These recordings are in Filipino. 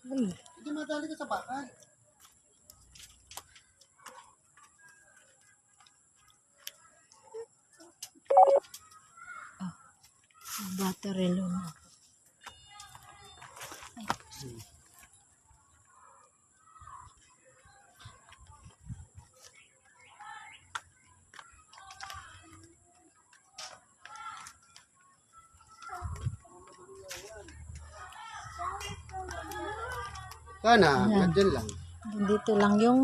Ay, Hindi madali ka sa bakal. battery low na. Sana, Ayan. nandyan lang. Dito lang yung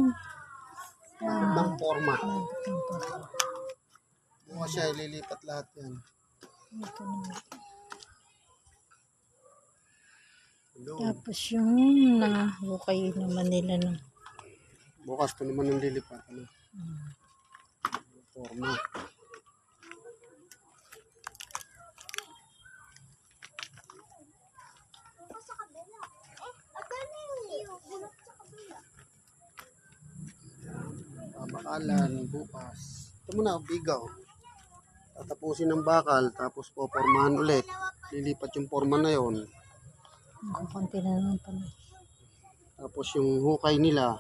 Ng forma. nabot ng po. Bukas siya ililipat lahat yan. Ito naman. Hello. Tapos yung nahukay naman nila ng Bukas ito naman ang lilipat. Ano? Forma. Babakalan bukas. Ito muna, bigaw. Tatapusin ng bakal, tapos popormahan ulit. Lilipat yung forma na yon. konti na naman pala. Tapos yung hukay nila,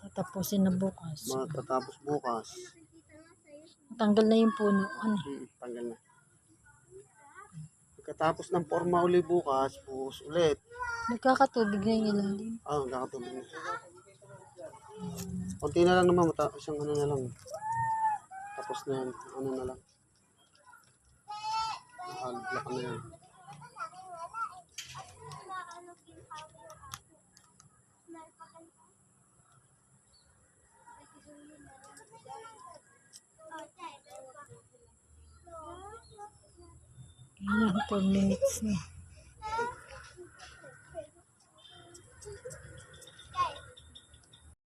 Tatapusin na bukas. matatapos bukas. Tanggal na yung puno. Ano? Tanggal na. Pagkatapos ng forma uli bukas, bukas ulit. Nagkakatubig na yung ilalim. Nakakatulog na. Konti na lang naman, isang ano na lang. Tapos na yan, ano na lang. Nakablak na yan. Yan, 4 minutes na.